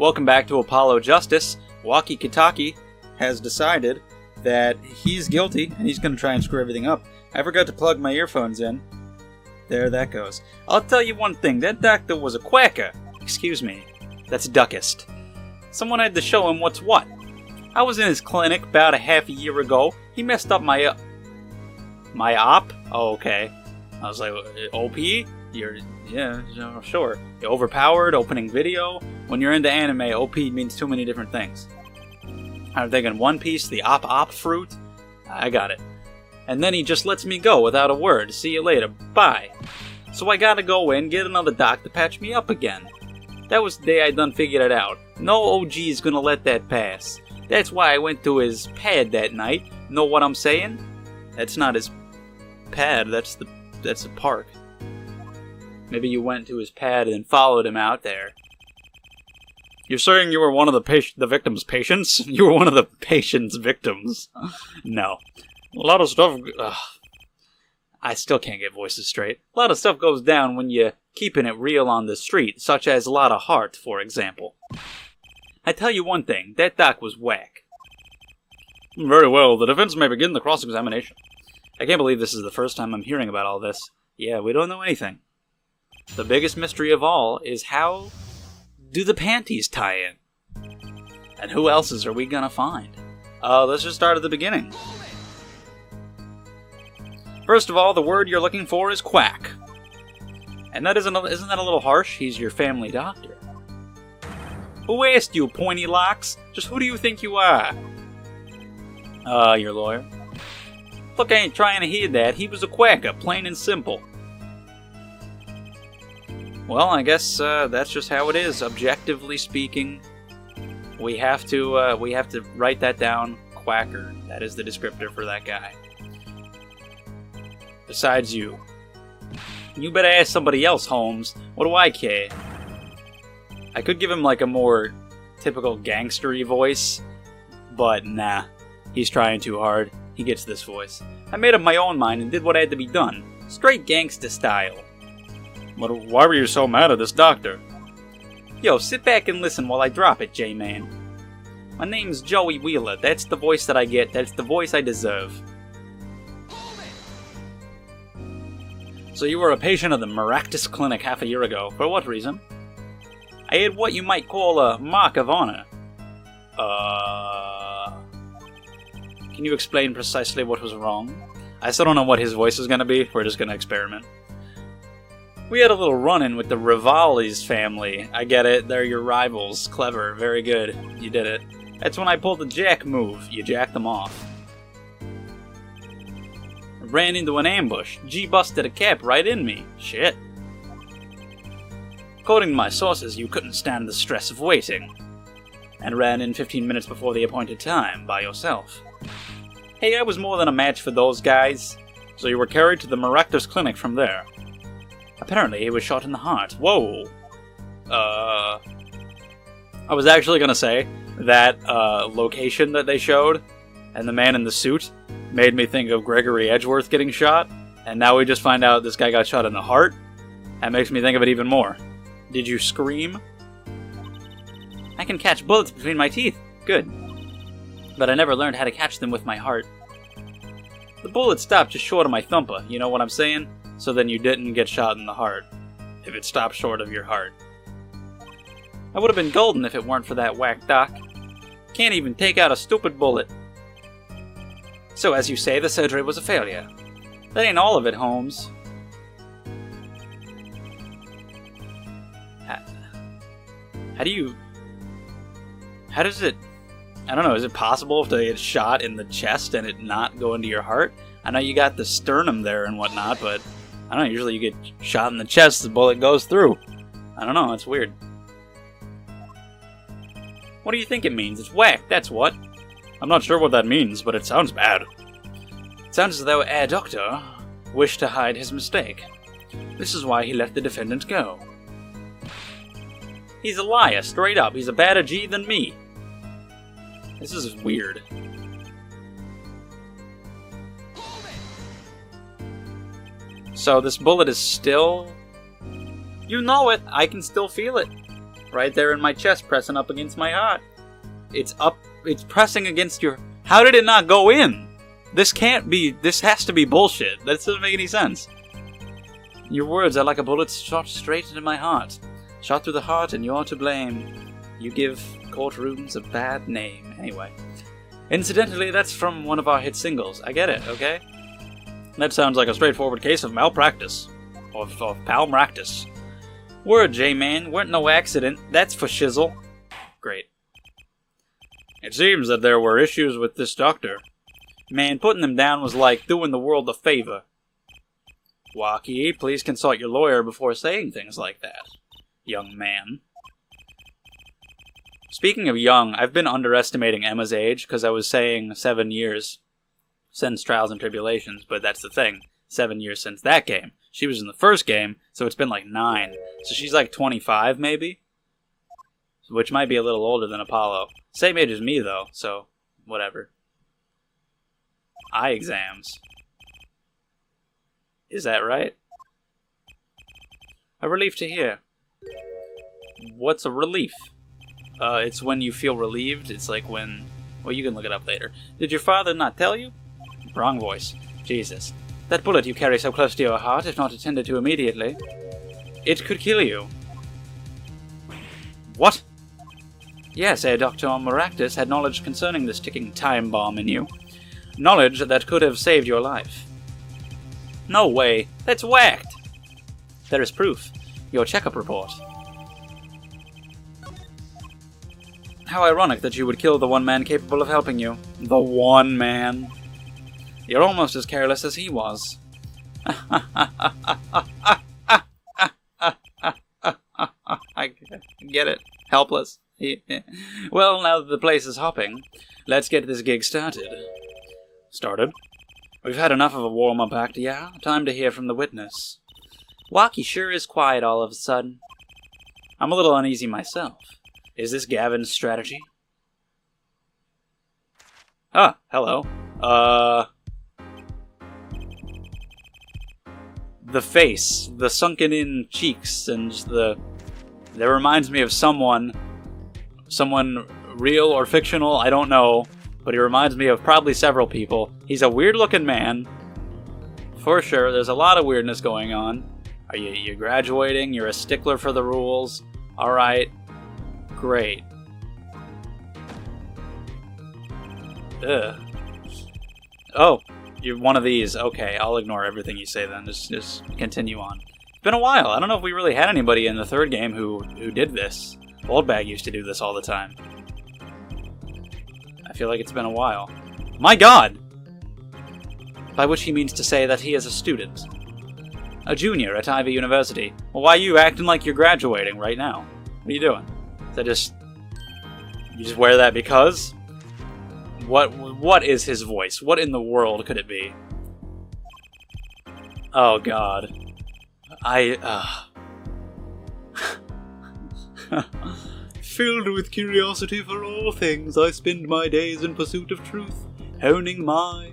Welcome back to Apollo Justice. Walkie Kitaki has decided that he's guilty and he's going to try and screw everything up. I forgot to plug my earphones in. There that goes. I'll tell you one thing, that doctor was a quacker. Excuse me, that's duckist. Someone had to show him what's what. I was in his clinic about a half a year ago. He messed up my op? Oh, okay. I was like, OP? Yeah, sure. You're overpowered, opening video. When you're into anime, OP means too many different things. I'm thinking One Piece, the op fruit. I got it. And then he just lets me go without a word. See you later. Bye. So I gotta go in, get another doc to patch me up again. That was the day I done figured it out. No OG's gonna let that pass. That's why I went to his pad that night. Know what I'm saying? That's not his pad, that's the park. Maybe you went to his pad and followed him out there. You're saying you were one of the victim's patients? You were one of the patient's victims. No. A lot of stuff... I still can't get voices straight. A lot of stuff goes down when you're keeping it real on the street, such as a lot of heart, for example. I tell you one thing, that doc was whack. Very well, the defense may begin the cross-examination. I can't believe this is the first time I'm hearing about all this. Yeah, we don't know anything. The biggest mystery of all is how do the panties tie in? And who else's are we gonna find? Let's just start at the beginning. First of all, the word you're looking for is quack. And that isn't that a little harsh? He's your family doctor. Who asked you, pointy locks? Just who do you think you are? Your lawyer. Look, I ain't trying to hear that. He was a quacker, plain and simple. Well, I guess that's just how it is. Objectively speaking, we have to write that down. Quacker. That is the descriptor for that guy. Besides you. You better ask somebody else, Holmes. What do I care? I could give him like a more typical gangstery voice, but nah. He's trying too hard. He gets this voice. I made up my own mind and did what had to be done. Straight gangster style. But why were you so mad at this doctor? Yo, sit back and listen while I drop it, J-Man. My name's Joey Wheeler. That's the voice that I get. That's the voice I deserve. So you were a patient of the Maractus Clinic half a year ago. For what reason? I had what you might call a mark of honor. Can you explain precisely what was wrong? I still don't know what his voice is going to be. We're just going to experiment. We had a little run-in with the Rivali's family. I get it. They're your rivals. Clever. Very good. You did it. That's when I pulled the jack move. You jacked them off. Ran into an ambush. G busted a cap right in me. Shit. According to my sources, you couldn't stand the stress of waiting. And ran in 15 minutes before the appointed time, by yourself. Hey, I was more than a match for those guys. So you were carried to the Maractus Clinic from there. Apparently, he was shot in the heart. Whoa. I was actually gonna say that location that they showed, and the man in the suit, made me think of Gregory Edgeworth getting shot, and now we just find out this guy got shot in the heart. That makes me think of it even more. Did you scream? I can catch bullets between my teeth. Good. But I never learned how to catch them with my heart. The bullet stopped just short of my thumper, you know what I'm saying? So then you didn't get shot in the heart, if it stopped short of your heart. I would have been golden if it weren't for that whack doc. Can't even take out a stupid bullet. So as you say, the surgery was a failure. That ain't all of it, Holmes. How does it... I don't know, is it possible to get shot in the chest and it not go into your heart? I know you got the sternum there and whatnot, but I don't know, usually you get shot in the chest, the bullet goes through. I don't know, it's weird. What do you think it means? It's whack, that's what. I'm not sure what that means, but it sounds bad. It sounds as though our doctor wished to hide his mistake. This is why he let the defendant go. He's a liar, straight up. He's a badder G than me. This is weird. So this bullet is still... You know it. I can still feel it. Right there in my chest, pressing up against my heart. It's pressing against your... How did it not go in? This has to be bullshit. That doesn't make any sense. Your words are like a bullet shot straight into my heart. Shot through the heart, and you're to blame. You give courtrooms a bad name. Anyway. Incidentally, that's from one of our hit singles. I get it, okay? That sounds like a straightforward case of malpractice. Of palmractice. Word, J-Man. Weren't no accident. That's for shizzle. Great. It seems that there were issues with this doctor. Man, putting them down was like doing the world a favor. Walkie, please consult your lawyer before saying things like that, young man. Speaking of young, I've been underestimating Emma's age because I was saying 7 years since Trials and Tribulations, but that's the thing. 7 years since that game. She was in the first game, so it's been like 9. So she's like 25, maybe? Which might be a little older than Apollo. Same age as me, though, so whatever. Eye exams. Is that right? A relief to hear. What's a relief? It's when you feel relieved. It's like when... Well, you can look it up later. Did your father not tell you? Wrong voice. Jesus. That bullet you carry so close to your heart, if not attended to immediately, it could kill you. What? Yes, Dr. Maractus had knowledge concerning this ticking time bomb in you. Knowledge that could have saved your life. No way. That's whacked. There is proof. Your checkup report. How ironic that you would kill the one man capable of helping you. The one man. You're almost as careless as he was. I get it. Helpless. Well, now that the place is hopping, let's get this gig started. Started? We've had enough of a warm-up act, yeah? Time to hear from the witness. Walkie sure is quiet all of a sudden. I'm a little uneasy myself. Is this Gavin's strategy? Ah, hello. The face, the sunken-in cheeks, and that reminds me of someone real or fictional, I don't know, but he reminds me of probably several people. He's a weird-looking man, for sure. There's a lot of weirdness going on. Are you graduating? You're a stickler for the rules. All right, great. Ugh. Oh, you're one of these. Okay, I'll ignore everything you say then. Just continue on. It's been a while. I don't know if we really had anybody in the third game who did this. Oldbag used to do this all the time. I feel like it's been a while. My God! By which he means to say that he is a student. A junior at Ivy University. Well, why are you acting like you're graduating right now? What are you doing? Is that just... You just wear that because? What is his voice? What in the world could it be? Oh, God. Filled with curiosity for all things, I spend my days in pursuit of truth, honing my...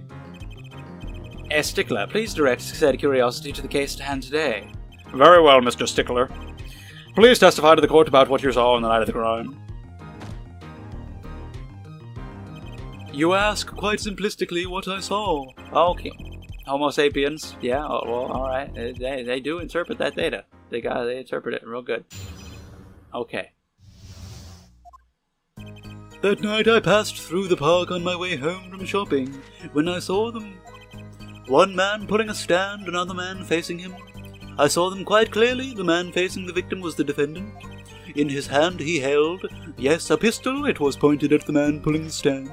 Stickler, please direct said curiosity to the case at hand today. Very well, Mr. Stickler. Please testify to the court about what you saw on the night of the crime. You ask quite simplistically what I saw. Okay. Homo sapiens. Yeah, well, alright. They do interpret that data. They interpret it real good. Okay. That night I passed through the park on my way home from shopping, when I saw them. One man pulling a stand, another man facing him. I saw them quite clearly. The man facing the victim was the defendant. In his hand he held, yes, a pistol. It was pointed at the man pulling the stand.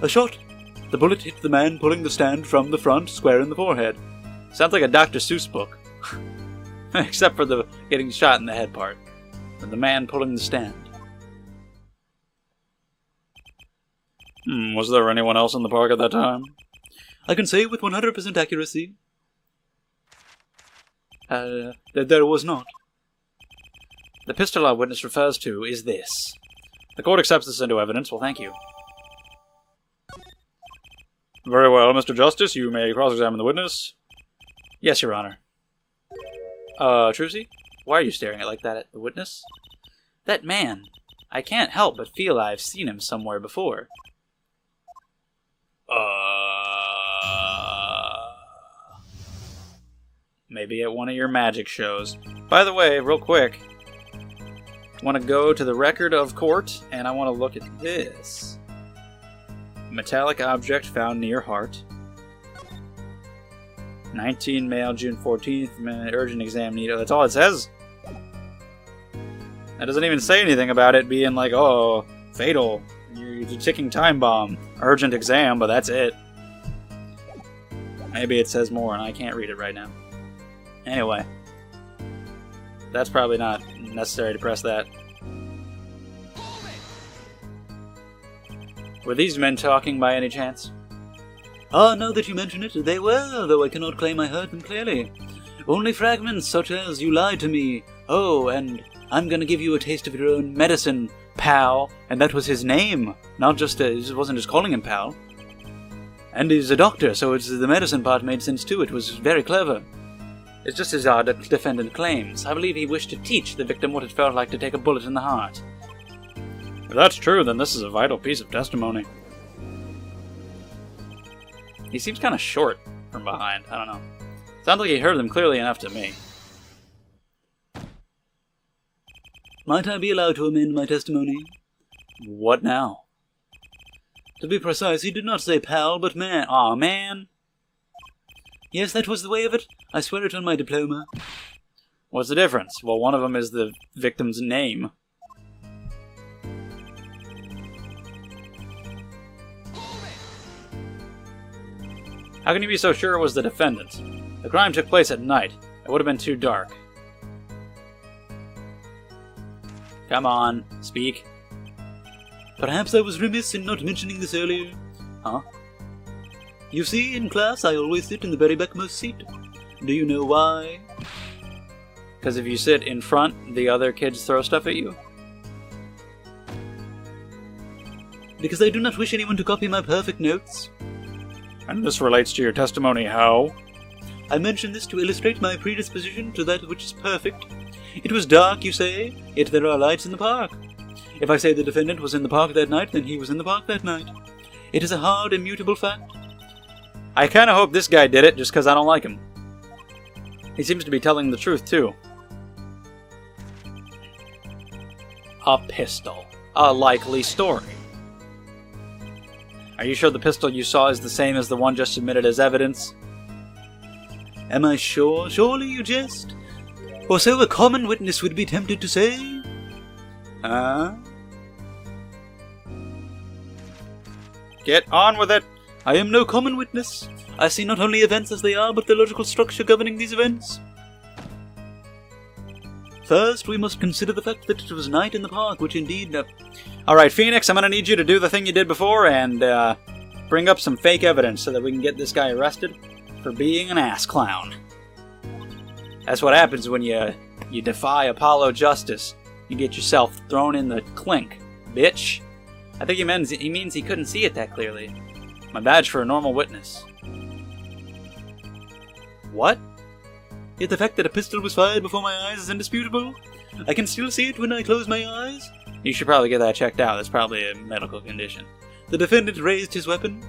A shot. The bullet hit the man pulling the stand from the front, square in the forehead. Sounds like a Dr. Seuss book. Except for the getting shot in the head part. And the man pulling the stand. Was there anyone else in the park at that time? I can say with 100% accuracy. That there was not. The pistol our witness refers to is this. The court accepts this into evidence. Well, thank you. Very well, Mr. Justice, you may cross-examine the witness. Yes, Your Honor. Trucy? Why are you staring like that at the witness? That man. I can't help but feel I've seen him somewhere before. Maybe at one of your magic shows. By the way, real quick, I want to go to the record of court, and I want to look at this. Metallic object found near heart. 19 male, June 14th, urgent exam needed. That's all it says. That doesn't even say anything about it being like, oh, fatal. You're a ticking time bomb. Urgent exam, but that's it. Maybe it says more, and I can't read it right now. Anyway. That's probably not necessary to press that. Were these men talking by any chance? Ah, now that you mention it, they were, though I cannot claim I heard them clearly. Only fragments such as, you lied to me. Oh, and I'm gonna give you a taste of your own medicine, pal. And that was his name, not just it wasn't just calling him pal. And he's a doctor, so the medicine part made sense too. It was very clever. It's just as our defendant claims. I believe he wished to teach the victim what it felt like to take a bullet in the heart. If that's true, then this is a vital piece of testimony. He seems kind of short from behind. I don't know. Sounds like he heard them clearly enough to me. Might I be allowed to amend my testimony? What now? To be precise, he did not say pal, but man. Aw, man. Yes, that was the way of it. I swear it on my diploma. What's the difference? Well, one of them is the victim's name. How can you be so sure it was the defendant? The crime took place at night. It would have been too dark. Come on, speak. Perhaps I was remiss in not mentioning this earlier. Huh? You see, in class I always sit in the very backmost seat. Do you know why? Because if you sit in front, the other kids throw stuff at you? Because I do not wish anyone to copy my perfect notes. And this relates to your testimony how? I mention this to illustrate my predisposition to that which is perfect. It was dark, you say, yet there are lights in the park. If I say the defendant was in the park that night, then he was in the park that night. It is a hard, immutable fact. I kind of hope this guy did it just because I don't like him. He seems to be telling the truth, too. A pistol. A likely story. Are you sure the pistol you saw is the same as the one just submitted as evidence? Am I sure? Surely you jest. Or so a common witness would be tempted to say. Huh? Get on with it! I am no common witness. I see not only events as they are, but the logical structure governing these events. First, we must consider the fact that it was night in the park, which indeed... Alright, Phoenix, I'm gonna need you to do the thing you did before and bring up some fake evidence so that we can get this guy arrested for being an ass clown. That's what happens when you defy Apollo justice. You get yourself thrown in the clink, bitch. I think he means he couldn't see it that clearly. My badge for a normal witness. What? Yet the fact that a pistol was fired before my eyes is indisputable. I can still see it when I close my eyes. You should probably get that checked out. That's probably a medical condition. The defendant raised his weapon.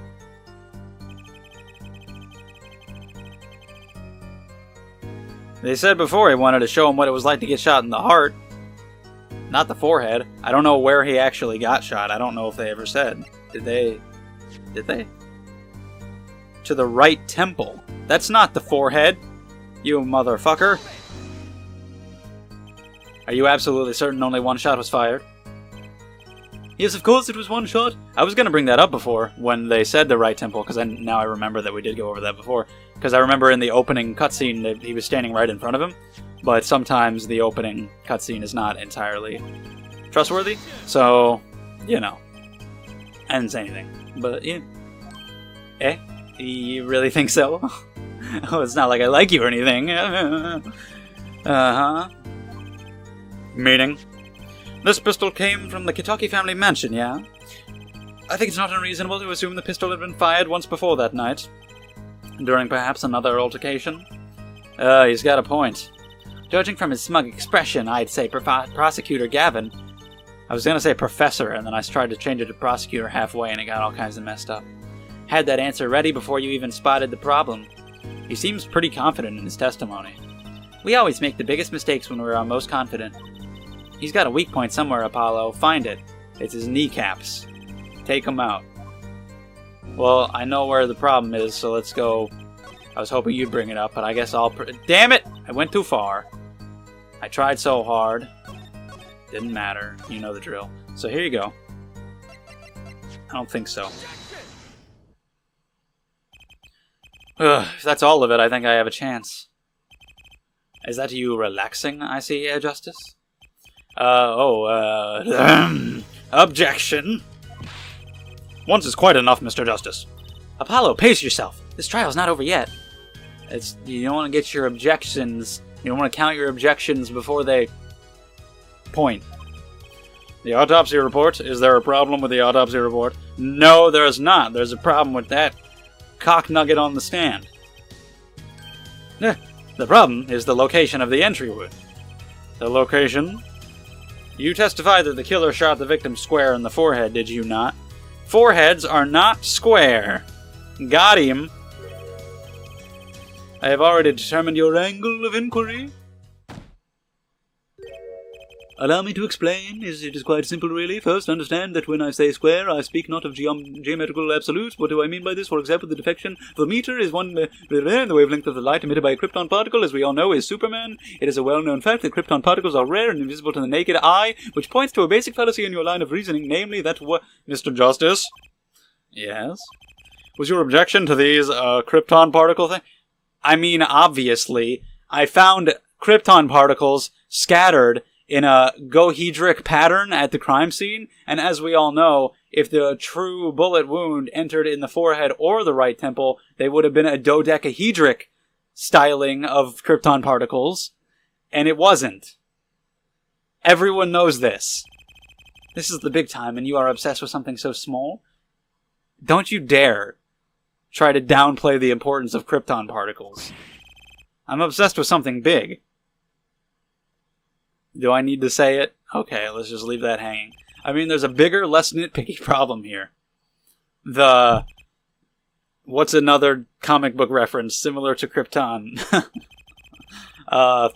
They said before he wanted to show him what it was like to get shot in the heart. Not the forehead. I don't know where he actually got shot. I don't know if they ever said. Did they? To the right temple. That's not the forehead. You motherfucker. Are you absolutely certain only one shot was fired? Yes, of course it was one shot. I was going to bring that up before when they said the right temple, because now I remember that we did go over that before. Because I remember in the opening cutscene that he was standing right in front of him, but sometimes the opening cutscene is not entirely trustworthy. So, you know, I didn't say anything. But, yeah. Eh? You really think so? Oh, it's not like I like you or anything. Uh-huh. Meaning? This pistol came from the Kitaki family mansion, yeah? I think it's not unreasonable to assume the pistol had been fired once before that night. During perhaps another altercation. He's got a point. Judging from his smug expression, I'd say Prosecutor Gavin. I was gonna say Professor, and then I tried to change it to Prosecutor halfway, and it got all kinds of messed up. Had that answer ready before you even spotted the problem. He seems pretty confident in his testimony. We always make the biggest mistakes when we're our most confident. He's got a weak point somewhere, Apollo. Find it. It's his kneecaps. Take him out. Well, I know where the problem is, so let's go. I was hoping you'd bring it up, but I guess I'll... Damn it! I went too far. I tried so hard. Didn't matter. You know the drill. So here you go. I don't think so. If that's all of it, I think I have a chance. Is that you relaxing, I see, Justice? Objection! Once is quite enough, Mr. Justice. Apollo, pace yourself. This trial's not over yet. You don't want to get your objections... You don't want to count your objections before they... point. The autopsy report? Is there a problem with the autopsy report? No, there is not. There's a problem with that cock nugget on the stand. The problem is the location of the entry wound. The location? You testified that the killer shot the victim square in the forehead, did you not? Foreheads are not square. Got him. I have already determined your angle of inquiry. Allow me to explain. It is quite simple, really. First, understand that when I say square, I speak not of geometrical absolutes. What do I mean by this? For example, the deflection of a meter is the wavelength of the light emitted by a krypton particle, as we all know, is Superman. It is a well-known fact that krypton particles are rare and invisible to the naked eye, which points to a basic fallacy in your line of reasoning, namely that Mr. Justice? Yes? Was your objection to these krypton particle thing? I mean, obviously, I found krypton particles scattered in a gohedric pattern at the crime scene, and as we all know, if the true bullet wound entered in the forehead or the right temple, they would have been a dodecahedric styling of krypton particles, and it wasn't. Everyone knows this. This is the big time, and you are obsessed with something so small? Don't you dare try to downplay the importance of krypton particles. I'm obsessed with something big. Do I need to say it? Okay, let's just leave that hanging. I mean, there's a bigger, less nitpicky problem here. What's another comic book reference similar to Krypton? I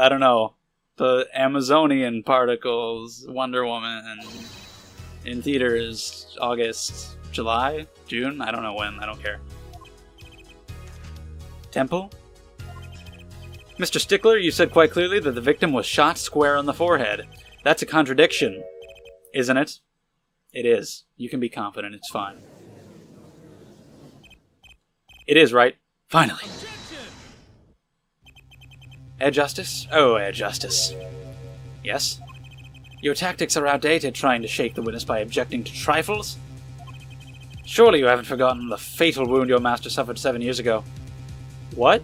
don't know. The Amazonian particles, Wonder Woman, in theaters, August, July, June? I don't know when, I don't care. Temple? Mr. Stickler, you said quite clearly that the victim was shot square on the forehead. That's a contradiction, isn't it? It is. You can be confident, it's fine. It is, right? Finally. Ed Justice? Oh, Ed Justice. Yes? Your tactics are outdated, trying to shake the witness by objecting to trifles? Surely you haven't forgotten the fatal wound your master suffered 7 years ago. What?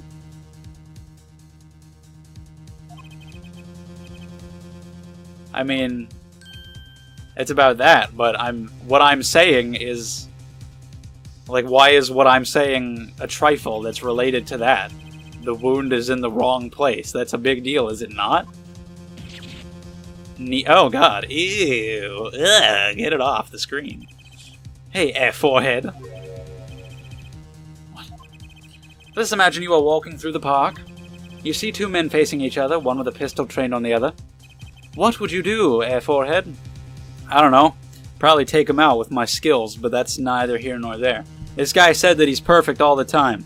I mean, it's about that, but what I'm saying is, like, why is what I'm saying a trifle that's related to that? The wound is in the wrong place. That's a big deal, is it not? Oh god, ew, ugh, get it off the screen. Hey, forehead. What? Let's imagine you are walking through the park. You see two men facing each other, one with a pistol trained on the other. What would you do, forehead? I don't know. Probably take him out with my skills, but that's neither here nor there. This guy said that he's perfect all the time.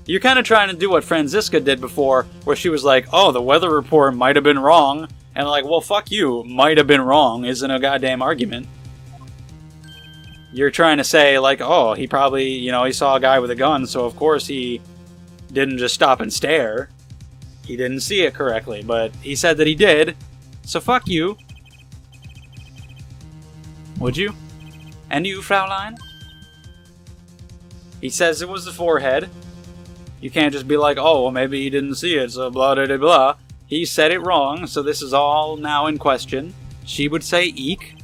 You're kind of trying to do what Franziska did before, where she was like, oh, the weather report might have been wrong. And like, well, fuck you, might have been wrong isn't a goddamn argument. You're trying to say, like, oh, he probably, you know, he saw a guy with a gun, so of course he didn't just stop and stare. He didn't see it correctly, but he said that he did, so fuck you. Would you? And you, Fraulein? He says it was the forehead. You can't just be like, oh, well, maybe he didn't see it, so blah, blah, blah, blah. He said it wrong, so this is all now in question. She would say eek.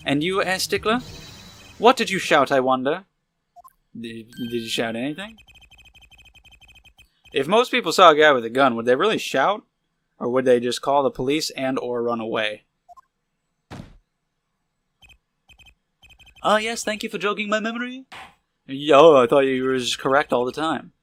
And you, Stickler? What did you shout, I wonder? Did you shout anything? If most people saw a guy with a gun, would they really shout? Or would they just call the police and or run away? Ah, yes, thank you for jogging my memory. Yo, I thought you were just correct all the time.